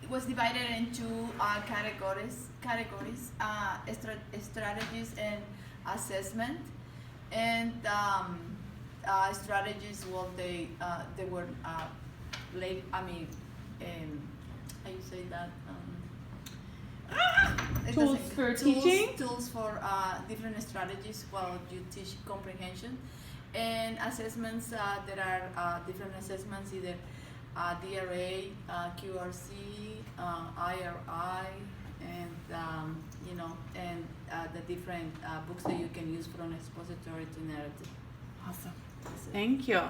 it was divided into categories, strategies and assessment, and strategies. Well, they were late. I mean, how you say that? Tools for teaching. Tools for different strategies while you teach comprehension, and assessments. There are different assessments, either DRA, QRC, IRI, and the different books that you can use from expository to narrative. Awesome. Thank you.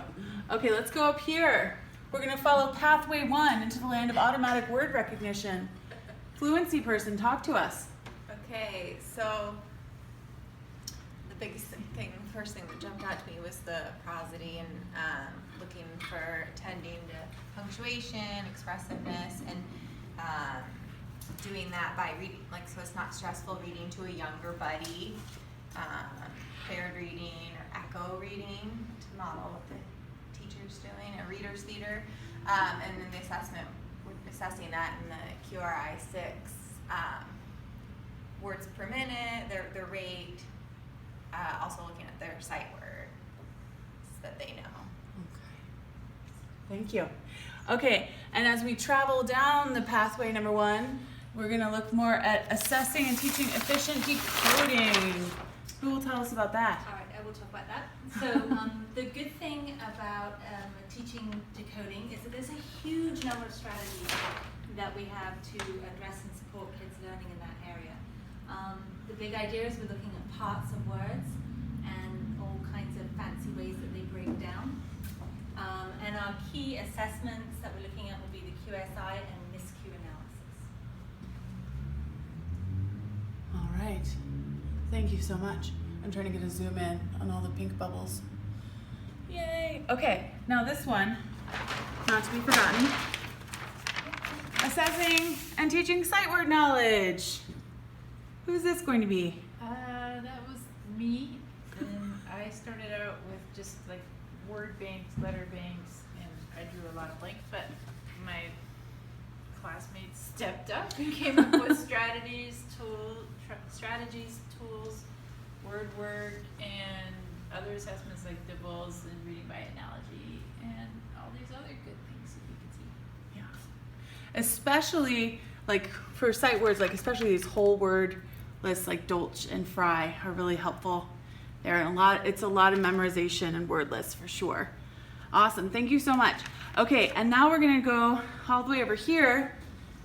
Okay, let's go up here. We're going to follow pathway 1 into the land of automatic word recognition. Fluency person, talk to us. Okay, so the biggest thing, first thing that jumped out to me was the prosody and looking for attending to punctuation, expressiveness, and doing that by reading, like, so it's not stressful reading to a younger buddy, paired reading or echo reading to model what the teacher's doing, a reader's theater, and then the assessment, assessing that in the QRI 6, words per minute, their rate, also looking at their sight words that they know. Okay. Thank you. Okay, and as we travel down the pathway number 1, we're going to look more at assessing and teaching efficient decoding. Who will tell us about that? All right, I will talk about that. So the good thing about teaching decoding is that there's a huge number of strategies that we have to address and support kids learning in that area. The big idea is we're looking at parts of words and all kinds of fancy ways that they break down. And our key assessments that we're looking at will be the QSI and MIS-Q analysis. All right. Thank you so much. I'm trying to get a zoom in on all the pink bubbles. Yay. Okay, now this one, not to be forgotten. Assessing and teaching sight word knowledge. Who's this going to be? That was me, and I started out with just like word banks, letter banks, and I drew a lot of blanks, but my classmates stepped up and came up with strategies, tools, word work, and other assessments like DIBELS and reading by analogy, and all these other good things that you can see. Yeah. Especially like for sight words, like especially these whole word lists like Dolch and Fry are really helppful. It's a lot of memorization and word lists for sure. Awesome, thank you so much. Okay, and now we're gonna go all the way over here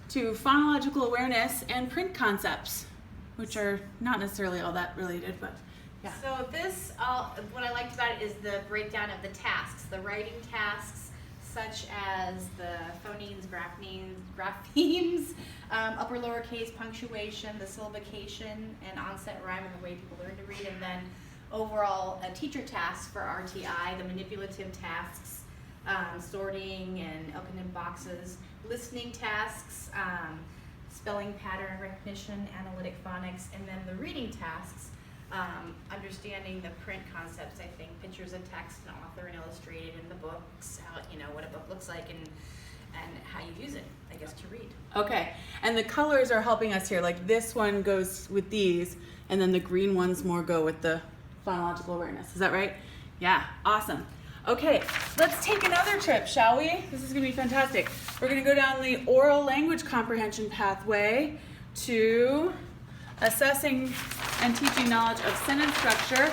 to phonological awareness and print concepts, which are not necessarily all that related, but yeah. So this, what I liked about it is the breakdown of the tasks, the writing tasks, such as the phonemes, graphemes, upper lowercase punctuation, the syllabication, and onset rhyme, and the way people learn to read, and then overall teacher tasks for RTI, the manipulative tasks, sorting and opening boxes, listening tasks, spelling pattern recognition, analytic phonics, and then the reading tasks, understanding the print concepts, I think, pictures of text and author and illustrated in the books, how, what a book looks like and how you use it, I guess, to read. Okay, and the colors are helping us here. Like this one goes with these, and then the green ones more go with the phonological awareness. Is that right? Yeah, awesome. Okay, let's take another trip, shall we? This is gonna be fantastic. We're gonna go down the oral language comprehension pathway to assessing and teaching knowledge of sentence structure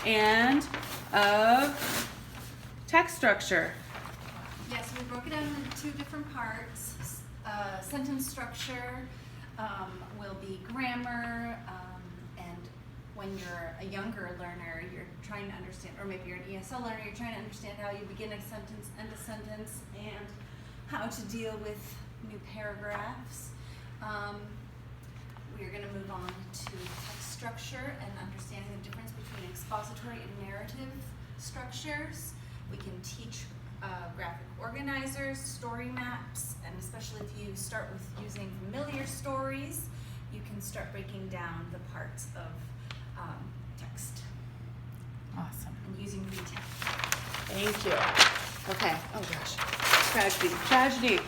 and of text structure. Yes, we broke it down into 2 different parts. Sentence structure will be grammar, and when you're a younger learner, you're trying to understand, or maybe you're an ESL learner, you're trying to understand how you begin a sentence, end a sentence, and how to deal with new paragraphs. We're going to move on to text structure and understanding the difference between expository and narrative structures. We can teach graphic organizers, story maps, and especially if you start with using familiar stories, you can start breaking down the parts of text. Awesome. And using retext. Thank you. Okay. Oh gosh. Tragedy.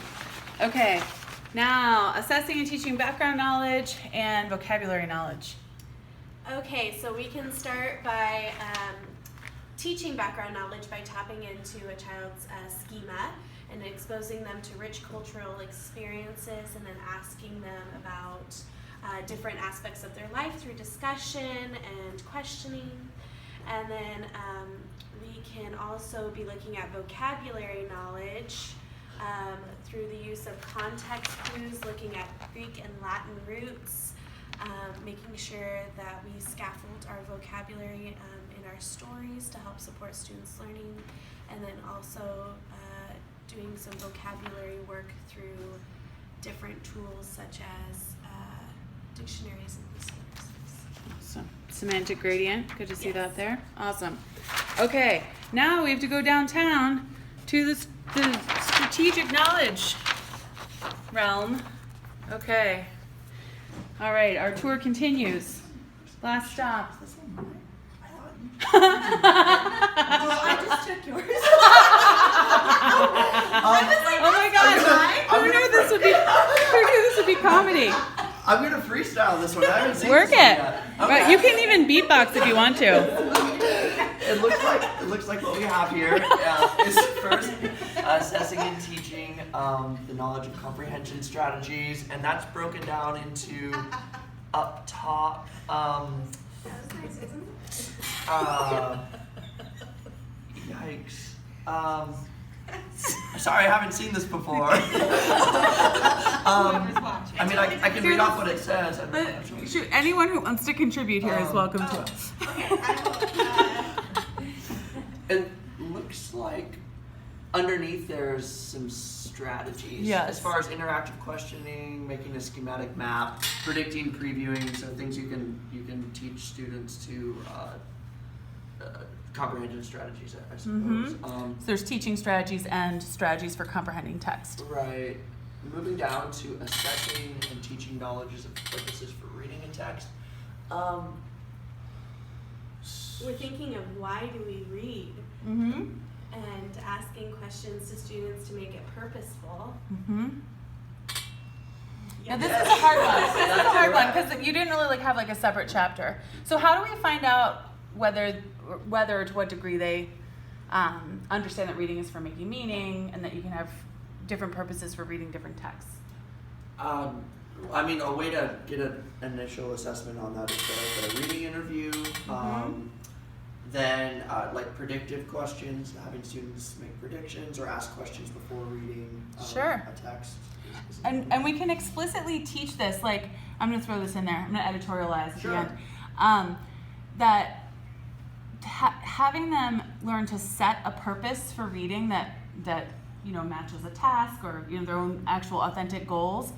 Okay, now assessing and teaching background knowledge and vocabulary knowledge. Okay, so we can start by teaching background knowledge by tapping into a child's schema and exposing them to rich cultural experiences, and then asking them about different aspects of their life through discussion and questioning. And then we can also be looking at vocabulary knowledge through the use of context clues, looking at Greek and Latin roots, making sure that we scaffold our vocabulary in our stories to help support students' learning, and then also doing some vocabulary work through different tools such as dictionaries and thesauruses. Awesome. Semantic gradient. Good to see Yes. that there. Awesome. Okay, now we have to go downtown to the strategic knowledge realm. Okay. All right, our tour continues. Last stop. I just took yours. Oh my gosh! Who knew this would be comedy? I'm gonna freestyle this one. I haven't seen Work this one it. yet. Right, you can even beatbox if you want to. It looks like what we have here is first assessing and teaching the knowledge and comprehension strategies, and that's broken down into up top. Yikes. Sorry, I haven't seen this before. I mean, I can read off what it says. I don't know, actually. Shoot, anyone who wants to contribute here is welcome to. Okay, I It looks like underneath there's some strategies. Yes. As far as interactive questioning, making a schematic map, predicting, previewing, so things you can teach students to comprehension strategies, I suppose. So there's teaching strategies and strategies for comprehending text. Right. Moving down to assessing and teaching knowledges of purposes for reading a text. We're thinking of why do we read, Mm-hmm. and asking questions to students to make it purposeful. Mm-hmm. Yeah, this is a hard one. This is a hard one because you didn't really have a separate chapter. So how do we find out whether to what degree they understand that reading is for making meaning, and that you can have different purposes for reading different texts? I mean, a way to get an initial assessment on that is the reading interview. Then, like predictive questions, having students make predictions or ask questions before reading Sure. a text. And we can explicitly teach this, like, I'm going to throw this in there, I'm going to editorialize at Sure. the end, that having them learn to set a purpose for reading that matches a task or their own actual authentic goals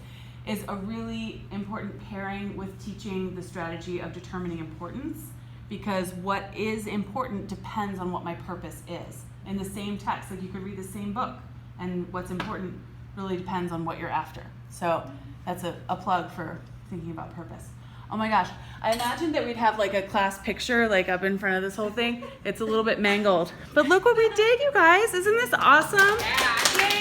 is a really important pairing with teaching the strategy of determining importance, because what is important depends on what my purpose is. In the same text, like you could read the same book, and what's important really depends on what you're after. So that's a plug for thinking about purpose. Oh my gosh, I imagined that we'd have a class picture up in front of this whole thing. It's a little bit mangled. But look what we did, you guys. Isn't this awesome? Yeah.